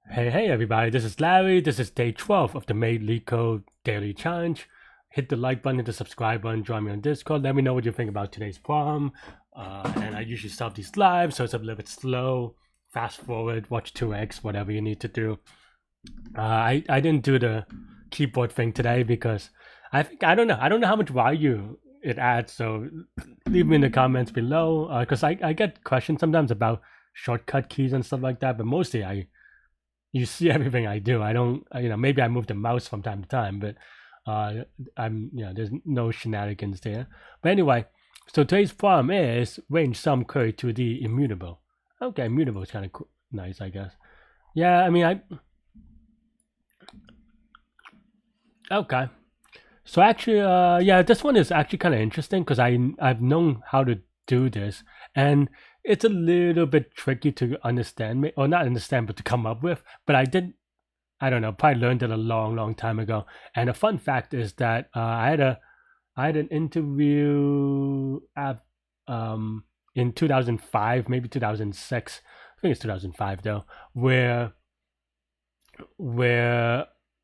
Hey everybody, this is Larry. This is day 12 of the Made Leetcode Daily Challenge. Hit the like button, hit the subscribe button, join me on Discord. Let me know what you think about today's problem. And I usually start these live, so it's a little bit slow. Fast forward, watch 2x, whatever you need to do. I didn't do the keyboard thing today because I don't know how much value it adds. So leave me in the comments below because I get questions sometimes about shortcut keys and stuff like that, but mostly you see everything I do. I don't, maybe I move the mouse from time to time, but there's no shenanigans there. But anyway, so today's problem is range some query to the immutable. Okay, immutable is kind of nice, I guess. Yeah, I mean, okay. So actually, yeah, this one is actually kind of interesting because I've known how to do this, and it's a little bit tricky to understand, or not understand, but to come up with. But I don't know, probably learned it a long time ago. And a fun fact is that I had an interview at, in 2005, maybe 2006. I think it's 2005 though, where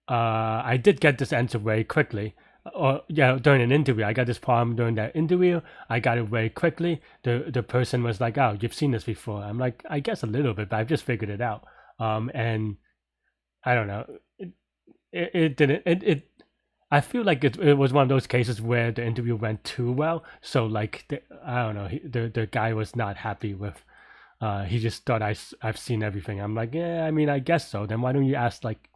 I did get this answer very quickly. Or yeah, during an interview, I got this problem during that interview. I got it very quickly. The person was like, "Oh, you've seen this before." I'm like, "I guess a little bit, but I've just figured it out." And I don't know. It didn't. I feel like it was one of those cases where the interview went too well. So like, I don't know. The guy was not happy with. He just thought I've seen everything. I'm like, yeah. I mean, I guess so. Then why don't you ask like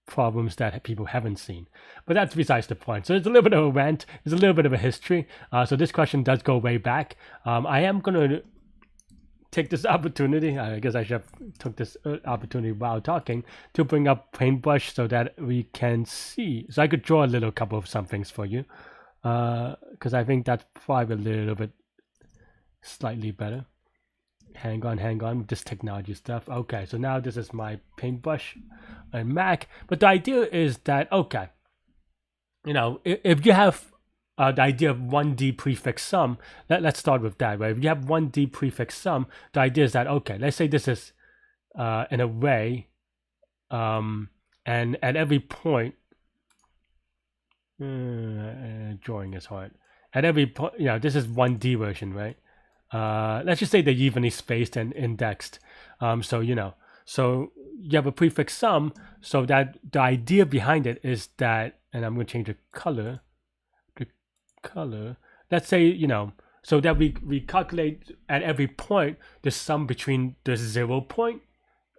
problems that people haven't seen? But that's besides the point. So it's a little bit of a rant. There's a little bit of a history. So this question does go way back. I am gonna take this opportunity. I guess I should have took this opportunity while talking to bring up paintbrush so that we can see. So I could draw a little couple of some things for you, because I think that's probably a little bit slightly better. Hang on with this technology stuff. Okay, so now this is my paintbrush and Mac. But the idea is that, okay, if you have the idea of 1D prefix sum, let's start with that, right? If you have 1D prefix sum, the idea is that, okay, let's say this is an array, and at every point, drawing is hard. At every point, this is 1D version, right? Let's just say they're evenly spaced and indexed. So you have a prefix sum, so that the idea behind it is that, and I'm going to change the color. Let's say, so that we calculate at every point the sum between the 0 point,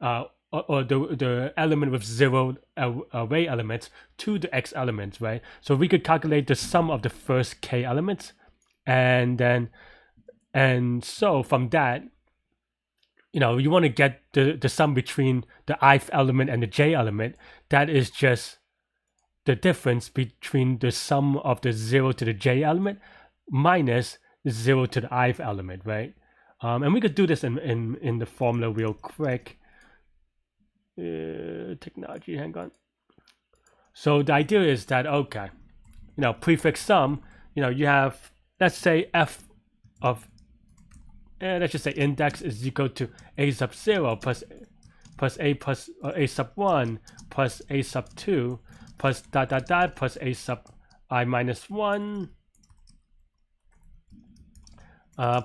or the element with 0 array elements to the x elements, right? So we could calculate the sum of the first k elements, and so from that, you want to get the sum between the ith element and the j element. That is just the difference between the sum of the 0 to the j element minus 0 to the ith element, right? And we could do this in the formula real quick. Technology, hang on. So the idea is that, okay, prefix sum, you have, let's say f of, let's just say index is equal to a sub 0 plus a sub 1 plus a sub 2 plus dot plus a sub I minus 1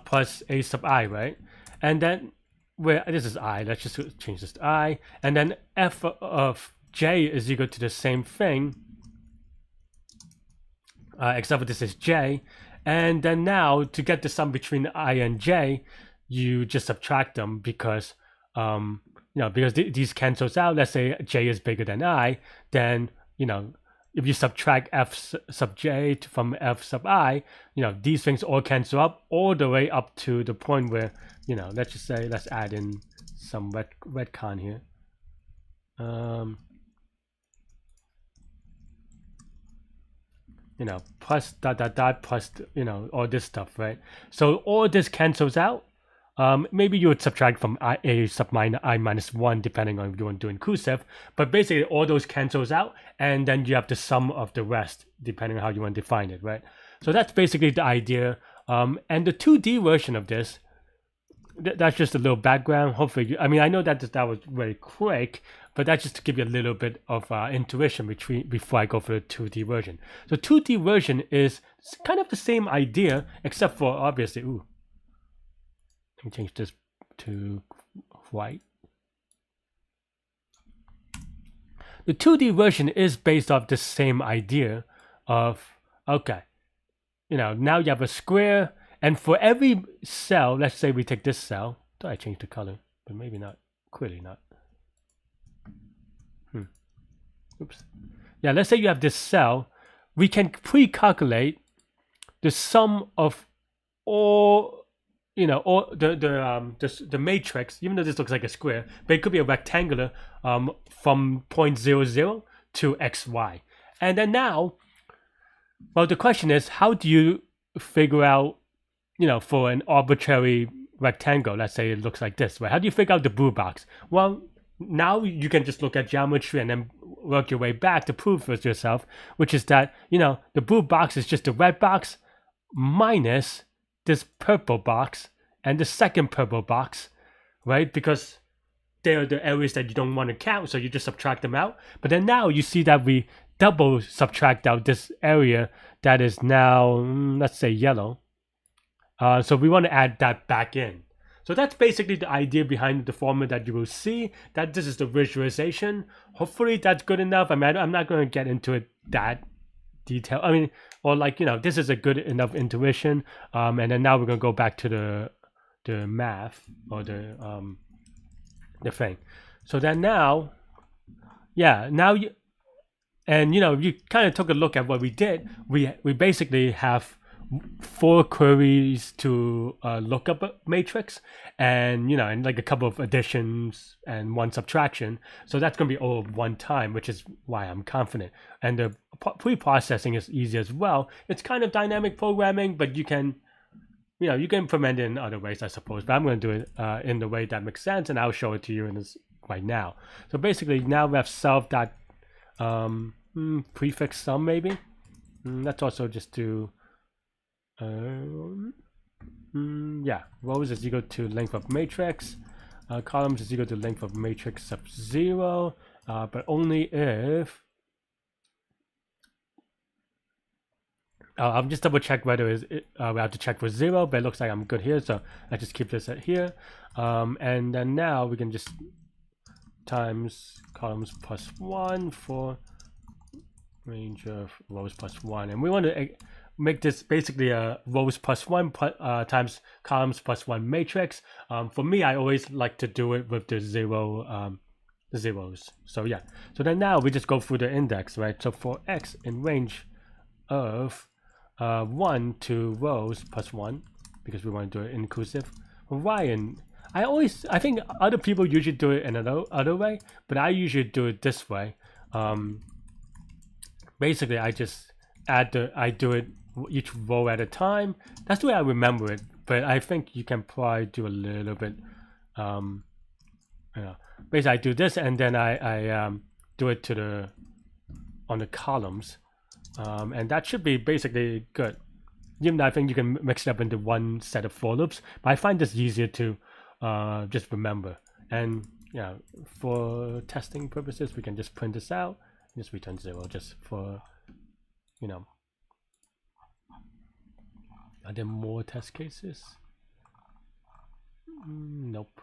plus a sub I, right? And then where this is I, let's just change this to I, and then f of j is equal to the same thing, except for this is j. And then now to get the sum between I and j, you just subtract them because because these cancels out. Let's say j is bigger than I, then if you subtract f sub j from f sub I, these things all cancel up all the way up to the point where, let's just say, let's add in some retcon here. Plus dot plus, all this stuff, right? So all this cancels out. Maybe you would subtract from a sub I minus 1 depending on if you want to do inclusive, but basically all those cancels out, and then you have the sum of the rest depending on how you want to define it, right? So that's basically the idea. And the 2D version of this that's just a little background. Hopefully, I mean, I know that that was very quick, but that's just to give you a little bit of intuition before I go for the 2D version. So 2D version is kind of the same idea, except for obviously, ooh, let me change this to white. The 2D version is based off the same idea of, okay, you know, now you have a square, and for every cell, let's say we take this cell, thought I changed the color, but maybe not, clearly not. Oops. Yeah, let's say you have this cell, we can pre-calculate the sum of all, you know, all the matrix, even though this looks like a square, but it could be a rectangular from 0.00 to xy. And then now, well, the question is, how do you figure out, you know, for an arbitrary rectangle, let's say it looks like this, right? How do you figure out the blue box? Well, now you can just look at geometry and then work your way back to prove for yourself, which is that, you know, the blue box is just the red box minus this purple box and the second purple box, right? Because they're the areas that you don't want to count, so you just subtract them out. But then now you see that we double subtract out this area that is now, let's say, yellow. So we want to add that back in. So that's basically the idea behind the formula that you will see, that this is the visualization. Hopefully that's good enough. I mean, I'm not going to get into it that detail. I mean, or like, you know, this is a good enough intuition. And then now we're going to go back to the math or the thing. So then now, yeah, now you, and you know, you kind of took a look at what we did. We basically have 4 queries to look up a matrix, and you know, and like a couple of additions and 1 subtraction. So that's going to be all one time, which is why I'm confident. And the pre-processing is easy as well. It's kind of dynamic programming, but you can, you know, you can implement it in other ways, I suppose. But I'm going to do it in the way that makes sense, and I'll show it to you in this right now. So basically, now we have solved that prefix sum, maybe. Let's also just do. Yeah, rows is equal to length of matrix, columns is equal to length of matrix sub 0, but only if I'll just double check whether we have to check for 0, but it looks like I'm good here, so I just keep this at here, and then now we can just times columns plus 1 for range of rows plus 1, and we want to make this basically a rows plus 1 times columns plus 1 matrix. For me, I always like to do it with the zeros. So yeah, so then now we just go through the index, right? So for x in range of 1 to rows plus 1, because we want to do it inclusive. Y, and I think other people usually do it in another way, but I usually do it this way. Basically, I just I do it each row at a time. That's the way I remember it, but I think you can probably do a little bit, you know, basically I do this, and then I do it to on the columns, and that should be basically good. Even though I think you can mix it up into one set of for loops, but I find this easier to just remember. And yeah, for testing purposes, we can just print this out, just return 0, just for, you know. Are there more test cases? Nope.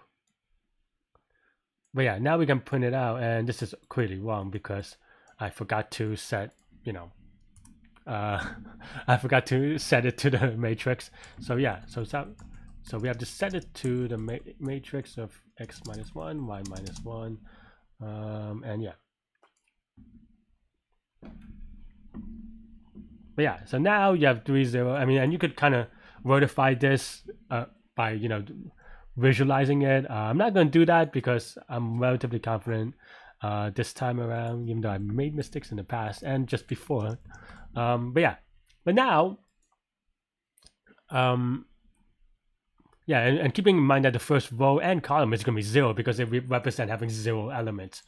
But yeah, now we can print it out, and this is clearly wrong because I forgot to set, you know, I forgot to set it to the matrix. So yeah, so we have to set it to the matrix of x minus 1, y minus 1, and yeah. But yeah, so now you have 3, 0. I mean, and you could kind of verify this by, you know, visualizing it. I'm not going to do that because I'm relatively confident this time around, even though I made mistakes in the past and just before. But yeah, but now, yeah, and keeping in mind that the first row and column is going to be 0 because they represent having 0 elements.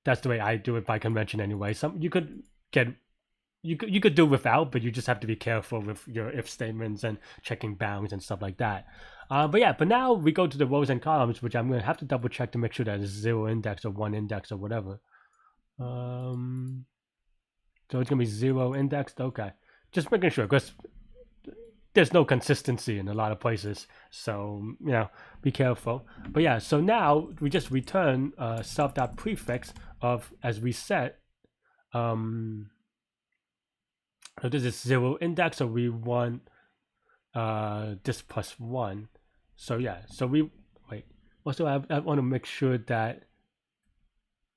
That's the way I do it by convention anyway. You could get. You could do without, but you just have to be careful with your if statements and checking bounds and stuff like that. But now we go to the rows and columns, which I'm going to have to double check to make sure that it's 0 index or 1 index or whatever. So it's going to be 0 indexed. Okay. Just making sure, because there's no consistency in a lot of places. So, be careful. But yeah, so now we just return self.prefix of, as we set, so this is 0 index, so we want this plus 1. So yeah, so we wait. Also, I want to make sure that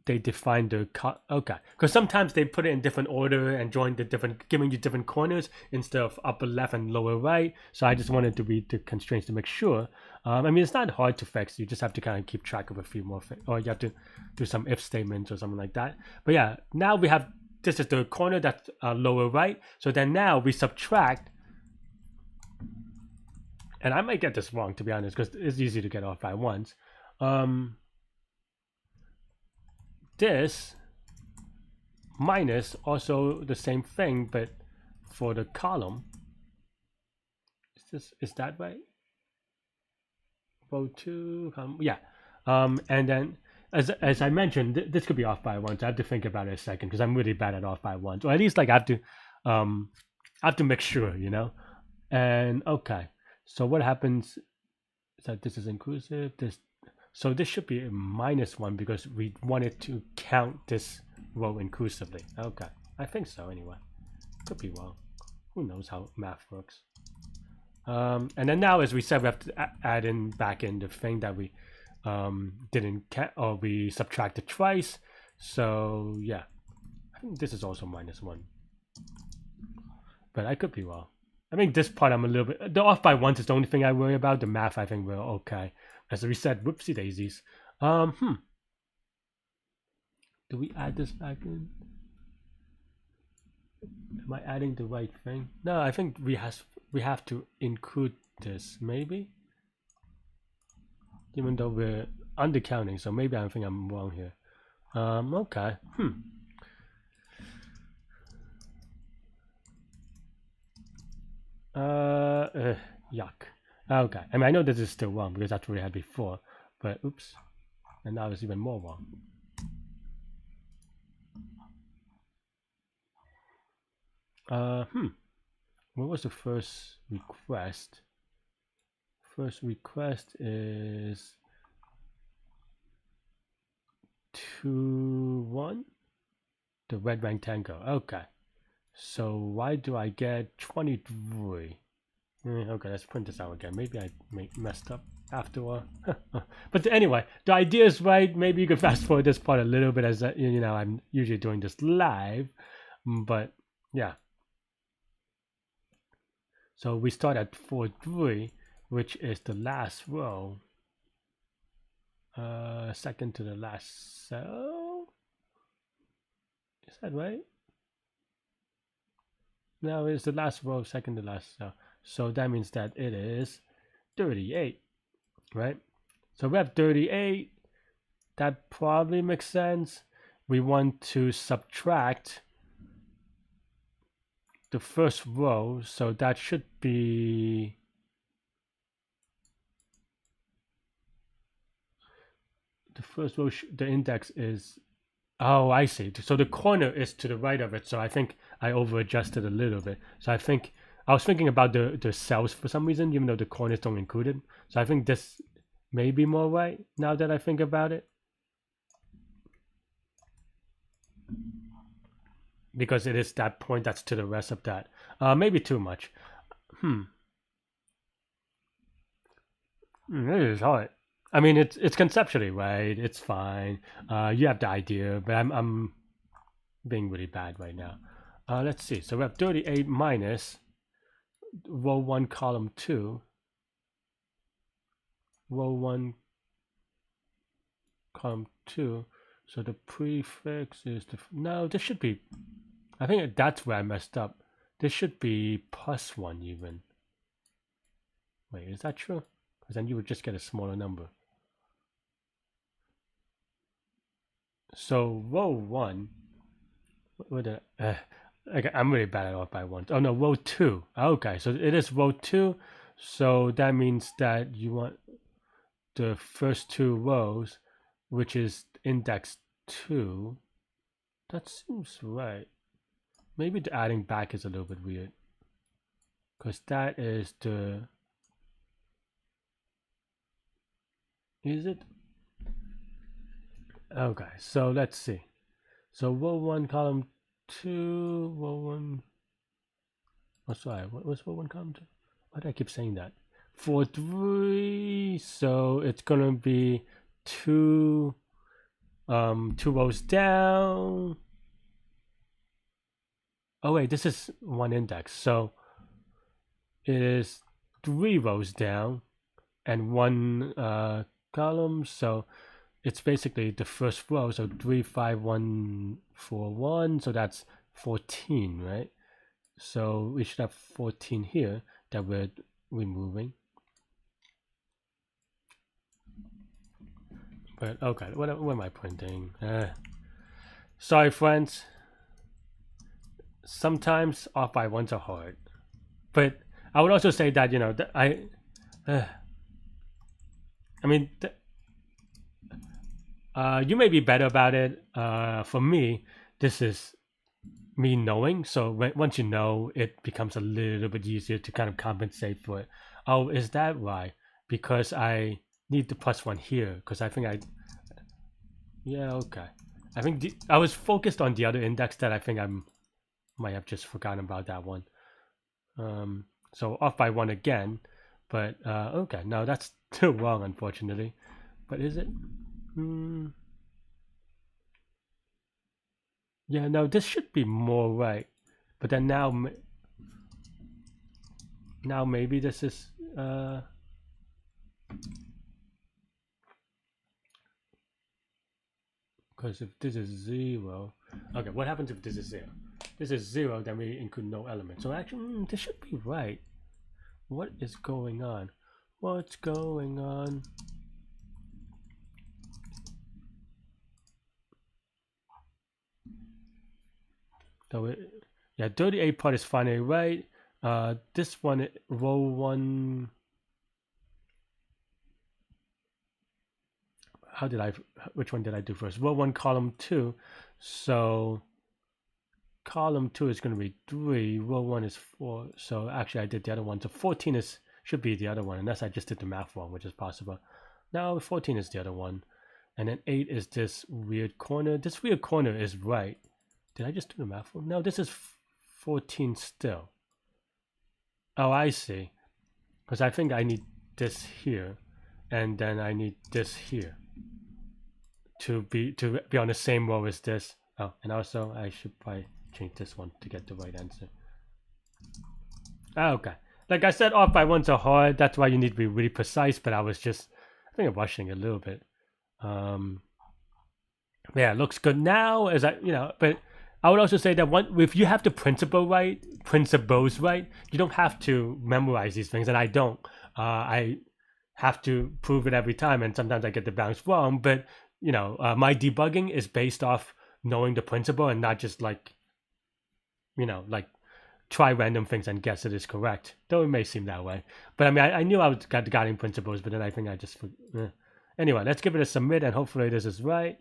they define the okay, because sometimes they put it in different order and join the different, giving you different corners instead of upper left and lower right. So I just wanted to read the constraints to make sure. I mean, it's not hard to fix. You just have to kind of keep track of a few more things, or you have to do some if statements or something like that. But yeah, now we have, this is the corner that's lower right. So then now we subtract. And I might get this wrong, to be honest, because it's easy to get off by ones. This minus also the same thing, but for the column. Is that right? Row 2, yeah. And then as I mentioned, this could be off by ones. I have to think about it a second because I'm really bad at off by ones, or at least like I have to make sure, And okay. So what happens is that this is inclusive. So this should be a -1 because we wanted to count this row inclusively. Okay, I think so anyway. Could be wrong. Who knows how math works? And then now, as we said, we have to add in back in the thing that we didn't count, or we subtracted twice. So yeah, I think this is also -1, but I could be wrong. I think this part I'm a little bit, the off by ones is the only thing I worry about. The math, I think we're okay. As we said, whoopsie daisies. Do we add this back in? Am I adding the right thing? No, I think we have to include this, maybe? Even though we're undercounting, so maybe I think I'm wrong here. Okay. Yuck. Okay. I mean, I know this is still wrong because that's what we had before, but oops. And now it's even more wrong. What was the first request? First request is 2-1. The red rank tango. Okay. So why do I get 23? Okay, let's print this out again. Maybe I messed up after all. But anyway, the idea is right. Maybe you could fast forward this part a little bit, as I'm usually doing this live. But yeah. So we start at 4-3, which is the last row. Second to the last cell. Is that right? No, it's the last row, second to last cell. So that means that it is 38, right? So we have 38. That probably makes sense. We want to subtract the first row, so that should be the first row. The index is, oh, I see. So the corner is to the right of it. So I think I over adjusted a little bit. So I think I was thinking about the cells for some reason, even though the corners don't include it. So I think this may be more right now that I think about it, because it is that point that's to the rest of that. Maybe too much. This is hard. I mean, it's conceptually right. It's fine. You have the idea, but I'm being really bad right now. Let's see. So we have 38 minus row 1, column 2. Row 1, column 2. So the prefix is no. This should be. I think that's where I messed up. This should be +1 even. Wait, is that true? Because then you would just get a smaller number. So row 1. Okay, I'm really bad at off by ones. Oh no, row 2. Okay, so it is row 2. So that means that you want the first 2 rows, which is index 2. That seems right. Maybe the adding back is a little bit weird, because that is the... Is it? Okay, so let's see. So row 1, column 2, row 1... Oh, sorry, what was row 1, column 2? Why do I keep saying that? 4, 3, so it's gonna be 2 rows down. Oh wait, this is 1 index, so it is 3 rows down and 1 column, so it's basically the first row, so 3, 5, 1, 4, 1, so that's 14, right? So we should have 14 here that we're removing. But okay, what am I printing? Sorry, friends. Sometimes off by 1s are hard, but I would also say that, you know, I mean, you may be better about it. For me, this is me knowing. So once you know, it becomes a little bit easier to kind of compensate for it. Oh, is that why? Because I need the +1 here, because I think yeah, okay. I think I was focused on the other index that I think I might have just forgotten about that one. So off by 1 again, but okay, no, that's still wrong, unfortunately. But is it? Yeah, no, this should be more right. But then now maybe this is because if this is 0, okay, what happens if this is 0? This is 0, then we include no element. So actually, this should be right. What is going on? What's going on? So yeah, 38 part is finally right. This one, row 1. Which one did I do first? Row 1, column 2. So column 2 is going to be 3. Row 1 is 4. So actually, I did the other one. So 14 should be the other one, unless I just did the math wrong, which is possible. Now 14 is the other one, and then 8 is this weird corner. This weird corner is right. Did I just do the math wrong? No, this is 14 still. Oh, I see. Because I think I need this here, and then I need this here to be on the same row as this. Oh, and also I should probably change this one to get the right answer. Okay. Like I said, off by 1s are hard. That's why you need to be really precise, but I was just, I think I'm rushing a little bit. Yeah, it looks good now, as but I would also say that if you have the principles right, you don't have to memorize these things, and I don't. I have to prove it every time, and sometimes I get the bounce wrong, but my debugging is based off knowing the principle and not just like try random things and guess it is correct, though it may seem that way. But I mean, I knew I got the guiding principles, but then I think I just anyway, let's give it a submit, and hopefully this is right.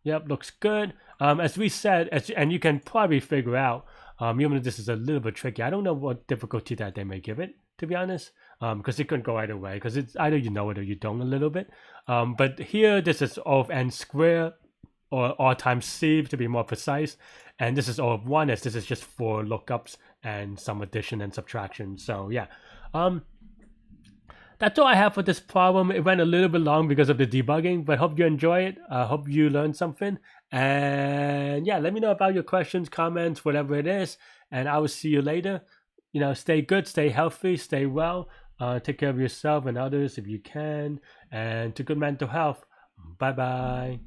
Yep, looks good. As we said, and you can probably figure out, even if this is a little bit tricky, I don't know what difficulty that they may give it, to be honest, because it could go either way, because it's either you know it or you don't a little bit. But here, this is O of n squared, or R times C to be more precise, and this is O of 1, as this is just for lookups and some addition and subtraction. So yeah, that's all I have for this problem. It went a little bit long because of the debugging, but hope you enjoy it. Hope you learned something, and yeah, let me know about your questions, comments, whatever it is, and I will see you later. Stay good, stay healthy, stay well, take care of yourself and others if you can, and to good mental health. Bye bye.